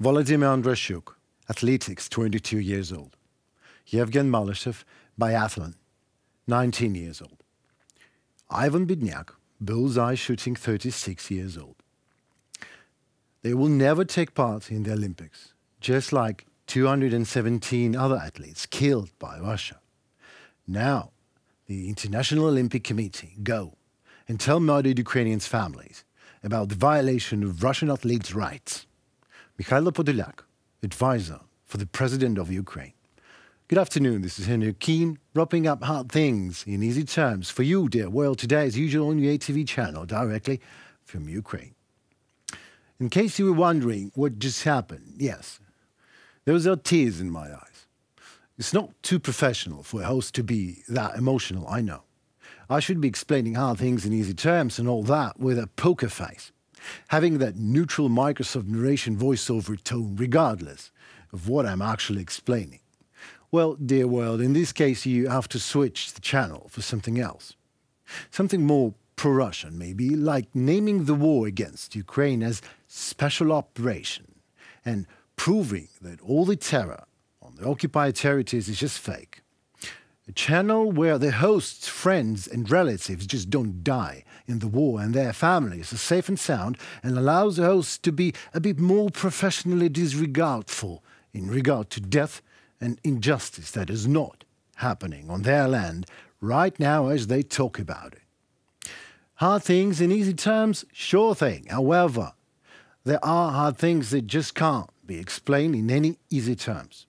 Volodymyr Andreshchuk, athletics, 22 years old. Yevgen Malyshev, biathlon, 19 years old. Ivan Bidnyak, bullseye shooting, 36 years old. They will never take part in the Olympics, just like 217 other athletes killed by Russia. Now, the International Olympic Committee go and tell murdered Ukrainians' families about the violation of Russian athletes' rights. Mikhailo Podolyak, advisor for the President of Ukraine. Good afternoon, this is Henry Keen, wrapping up hard things in easy terms for you, dear world, today as usual on UATV channel, directly from Ukraine. In case you were wondering what just happened, yes, those are tears in my eyes. It's not too professional for a host to be that emotional, I know. I should be explaining hard things in easy terms and all that with a poker face, having that neutral Microsoft narration voiceover tone regardless of what I'm actually explaining. Well, dear world, in this case you have to switch the channel for something else. Something more pro-Russian maybe, like naming the war against Ukraine as special operation and proving that all the terror on the occupied territories is just fake. A channel where the host's friends and relatives just don't die in the war and their families are safe and sound, and allows the host to be a bit more professionally disregardful in regard to death and injustice that is not happening on their land right now as they talk about it. Hard things in easy terms, sure thing. However, there are hard things that just can't be explained in any easy terms.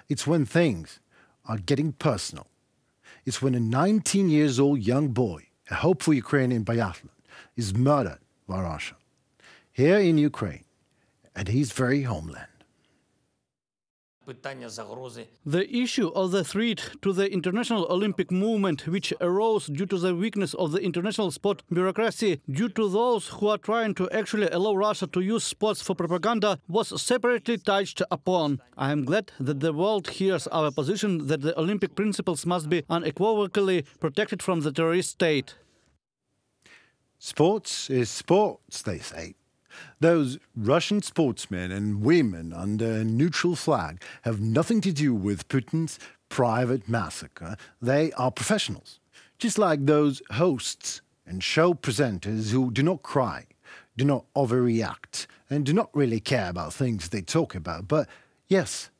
It's when things are getting personal. It's when a 19-year-old young boy, a hopeful Ukrainian biathlon, is murdered by Russia, here in Ukraine, at his very homeland. The issue of the threat to the international Olympic movement, which arose due to the weakness of the international sport bureaucracy, due to those who are trying to actually allow Russia to use sports for propaganda, was separately touched upon. I am glad that the world hears our position that the Olympic principles must be unequivocally protected from the terrorist state. Sports is sports, they say. Those Russian sportsmen and women under a neutral flag have nothing to do with Putin's private massacre. They are professionals, just like those hosts and show presenters who do not cry, do not overreact, and do not really care about things they talk about. But yes,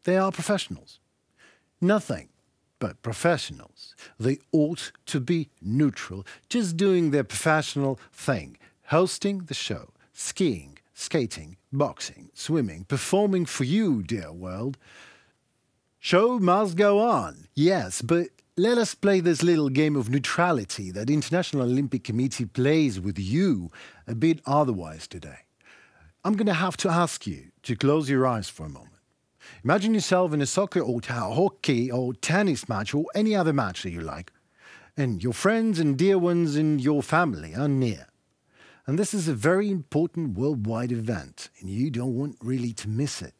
they are professionals. Nothing but professionals. They ought to be neutral, just doing their professional thing, hosting the show. Skiing, skating, boxing, swimming, performing for you, dear world. Show must go on, yes, but let us play this little game of neutrality that the International Olympic Committee plays with you a bit otherwise today. I'm going to have to ask you to close your eyes for a moment. Imagine yourself in a soccer or hockey or tennis match or any other match that you like, and your friends and dear ones in your family are near. And this is a very important worldwide event, and you don't want really to miss it.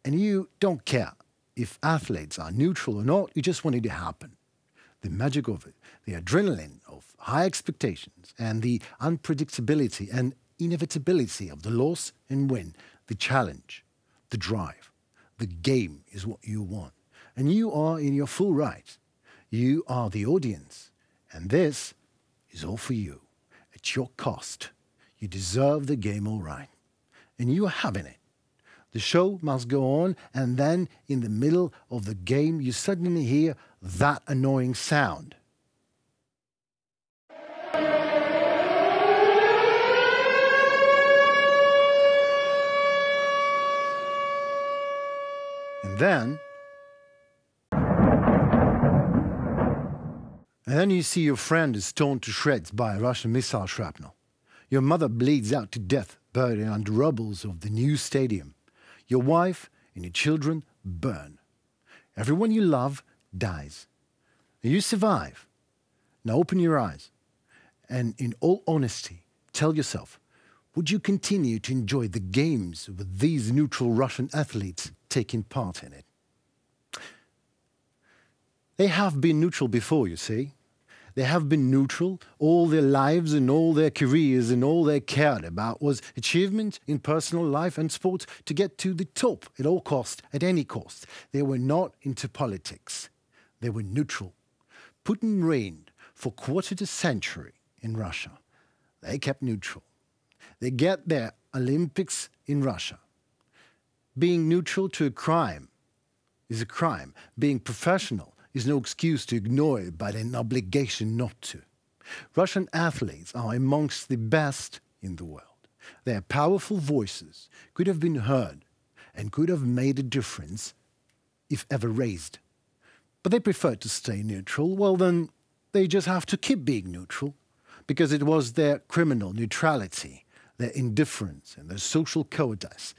And you don't care if athletes are neutral or not, you just want it to happen. The magic of it, the adrenaline of high expectations, and the unpredictability and inevitability of the loss and win, the challenge, the drive, the game is what you want. And you are in your full right. You are the audience, and this is all for you. At your cost. You deserve the game all right. And you are having it. The show must go on, and then in the middle of the game you suddenly hear that annoying sound. And then you see your friend is torn to shreds by a Russian missile shrapnel. Your mother bleeds out to death, buried under rubbles of the new stadium. Your wife and your children burn. Everyone you love dies. And you survive. Now open your eyes and, in all honesty, tell yourself, would you continue to enjoy the games with these neutral Russian athletes taking part in it? They have been neutral before, you see. They have been neutral all their lives, and all their careers, and all they cared about was achievement in personal life and sports to get to the top at all costs, at any cost. They were not into politics. They were neutral. Putin reigned for a quarter of a century in Russia. They kept neutral. They get their Olympics in Russia. Being neutral to a crime is a crime. Being professional is no excuse to ignore it, but an obligation not to. Russian athletes are amongst the best in the world. Their powerful voices could have been heard and could have made a difference if ever raised. But they prefer to stay neutral. Well, then they just have to keep being neutral, because it was their criminal neutrality, their indifference and their social cowardice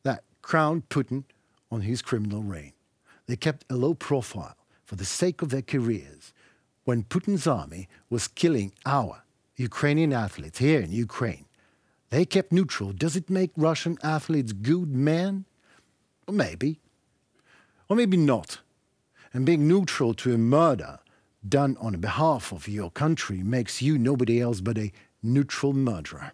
that crowned Putin on his criminal reign. They kept a low profile for the sake of their careers. When Putin's army was killing our Ukrainian athletes here in Ukraine, they kept neutral. Does it make Russian athletes good men? Well, maybe. Or maybe not. And being neutral to a murder done on behalf of your country makes you nobody else but a neutral murderer.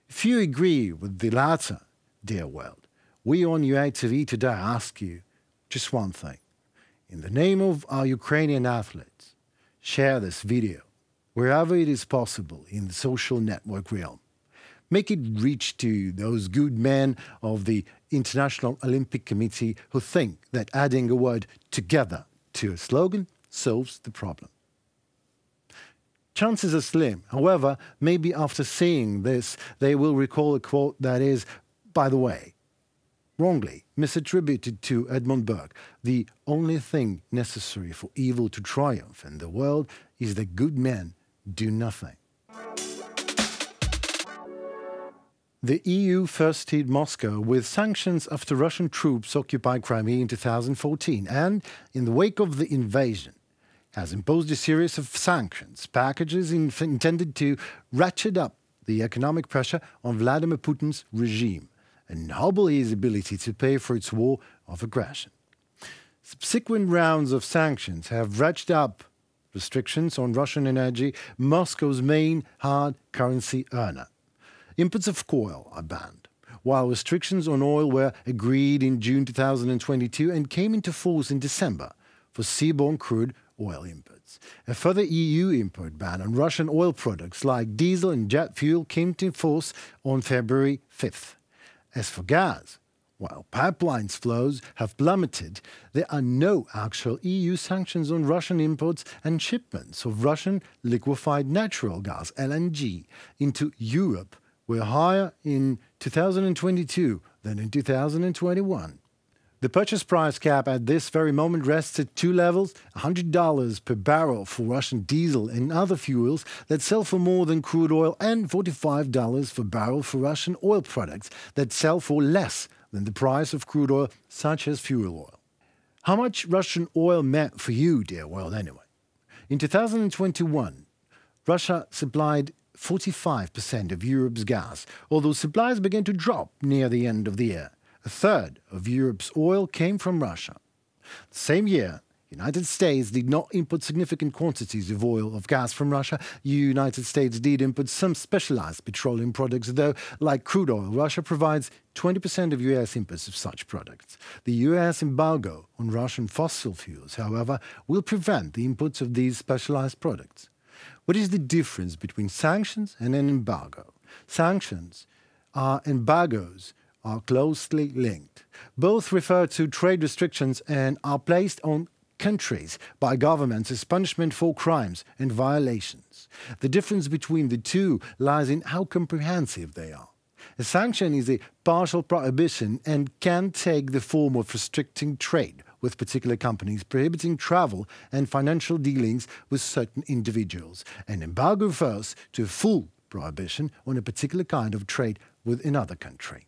If you agree with the latter, dear world, we on UATV today ask you just one thing. In the name of our Ukrainian athletes, share this video wherever it is possible in the social network realm. Make it reach to those good men of the International Olympic Committee who think that adding a word "together" to a slogan solves the problem. Chances are slim. However, maybe after seeing this, they will recall a quote that is, by the way, wrongly misattributed to Edmund Burke. The only thing necessary for evil to triumph in the world is that good men do nothing. The EU first hit Moscow with sanctions after Russian troops occupied Crimea in 2014 and, in the wake of the invasion, has imposed a series of sanctions packages intended to ratchet up the economic pressure on Vladimir Putin's regime and hobble his ability to pay for its war of aggression. Subsequent rounds of sanctions have ratcheted up restrictions on Russian energy, Moscow's main hard currency earner. Imports of coal are banned, while restrictions on oil were agreed in June 2022 and came into force in December for seaborne crude oil imports. A further EU import ban on Russian oil products like diesel and jet fuel came into force on February 5th. As for gas, while pipelines flows have plummeted, there are no actual EU sanctions on Russian imports, and shipments of Russian liquefied natural gas, LNG, into Europe were higher in 2022 than in 2021. The purchase price cap at this very moment rests at two levels: $100 per barrel for Russian diesel and other fuels that sell for more than crude oil, and $45 per barrel for Russian oil products that sell for less than the price of crude oil, such as fuel oil. How much Russian oil meant for you, dear world, anyway? In 2021, Russia supplied 45% of Europe's gas, although supplies began to drop near the end of the year. A third of Europe's oil came from Russia. The same year, the United States did not import significant quantities of oil or gas from Russia. The United States did import some specialized petroleum products, though, like crude oil, Russia provides 20% of U.S. imports of such products. The U.S. embargo on Russian fossil fuels, however, will prevent the imports of these specialized products. What is the difference between sanctions and an embargo? Sanctions and embargoes are closely linked. Both refer to trade restrictions and are placed on countries by governments as punishment for crimes and violations. The difference between the two lies in how comprehensive they are. A sanction is a partial prohibition and can take the form of restricting trade with particular companies, prohibiting travel and financial dealings with certain individuals. An embargo refers to a full prohibition on a particular kind of trade with another country.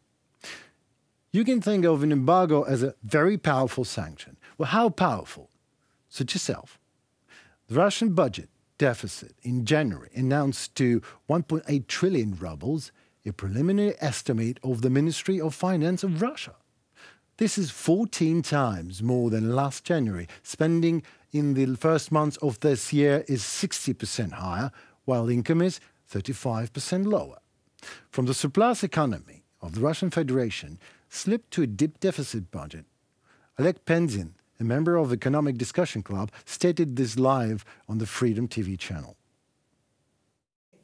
You can think of an embargo as a very powerful sanction. Well, how powerful? Suit yourself. The Russian budget deficit in January announced to 1.8 trillion rubles, a preliminary estimate of the Ministry of Finance of Russia. This is 14 times more than last January. Spending in the first months of this year is 60% higher, while income is 35% lower. From the surplus economy of the Russian Federation slipped to a deep deficit budget. Oleg Penzin, a member of the Economic Discussion Club, stated this live on the Freedom TV channel.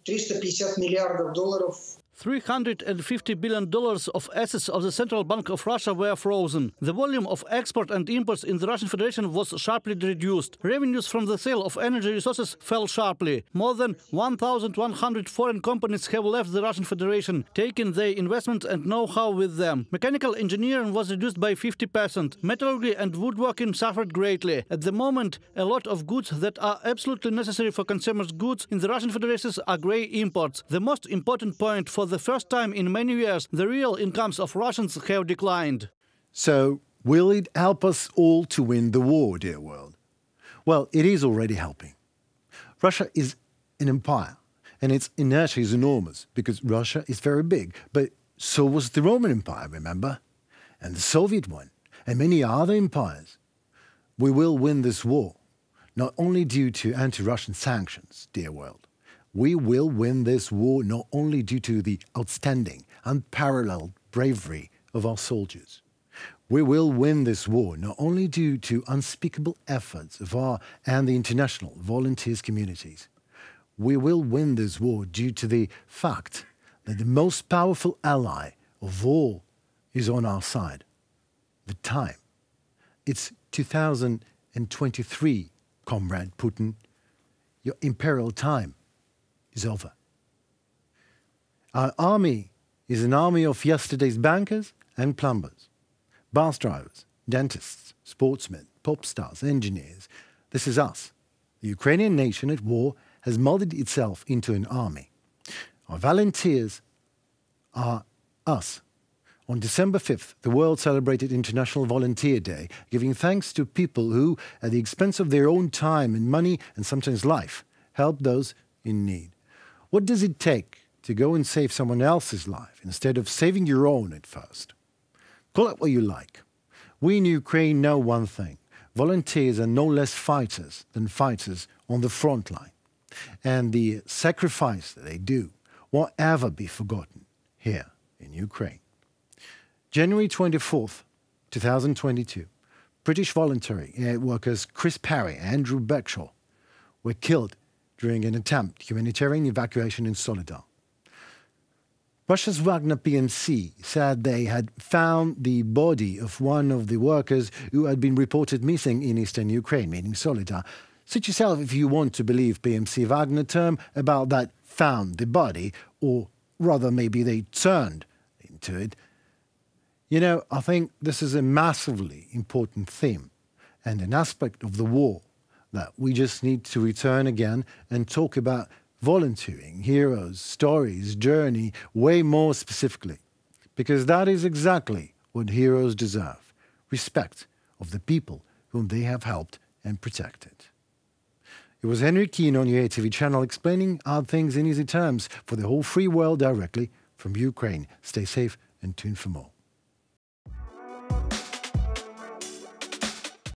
$350 миллиардов. $350 billion of assets of the Central Bank of Russia were frozen. The volume of export and imports in the Russian Federation was sharply reduced. Revenues from the sale of energy resources fell sharply. More than 1,100 foreign companies have left the Russian Federation, taking their investment and know-how with them. Mechanical engineering was reduced by 50%. Metallurgy and woodworking suffered greatly. At the moment, a lot of goods that are absolutely necessary for consumers' goods in the Russian Federation are grey imports. The most important point: for the first time in many years, the real incomes of Russians have declined. So, will it help us all to win the war, dear world? Well, it is already helping. Russia is an empire, and its inertia is enormous, because Russia is very big. But so was the Roman Empire, remember? And the Soviet one, and many other empires. We will win this war, not only due to anti-Russian sanctions, dear world. We will win this war not only due to the outstanding, unparalleled bravery of our soldiers. We will win this war not only due to unspeakable efforts of our and the international volunteers communities. We will win this war due to the fact that the most powerful ally of all is on our side. The time. It's 2023, Comrade Putin. Your imperial time is over. Our army is an army of yesterday's bankers and plumbers, bus drivers, dentists, sportsmen, pop stars, engineers. This is us. The Ukrainian nation at war has molded itself into an army. Our volunteers are us. On December 5th, the world celebrated International Volunteer Day, giving thanks to people who, at the expense of their own time and money and sometimes life, help those in need. What does it take to go and save someone else's life instead of saving your own at first? Call it what you like. We in Ukraine know one thing. Volunteers are no less fighters than fighters on the front line. And the sacrifice that they do won't ever be forgotten here in Ukraine. January 24th, 2022, British voluntary aid workers Chris Parry and Andrew Beckshaw were killed during an attempt humanitarian evacuation in Soledar. Russia's Wagner PMC said they had found the body of one of the workers who had been reported missing in eastern Ukraine, meaning Soledar. Suit yourself if you want to believe PMC Wagner term about that found the body, or rather maybe they turned into it. You know, I think this is a massively important theme and an aspect of the war that we just need to return again and talk about volunteering, heroes, stories, journey, way more specifically. Because that is exactly what heroes deserve, respect of the people whom they have helped and protected. It was Henry Keane on UATV channel explaining hard things in easy terms for the whole free world directly from Ukraine. Stay safe and tune for more.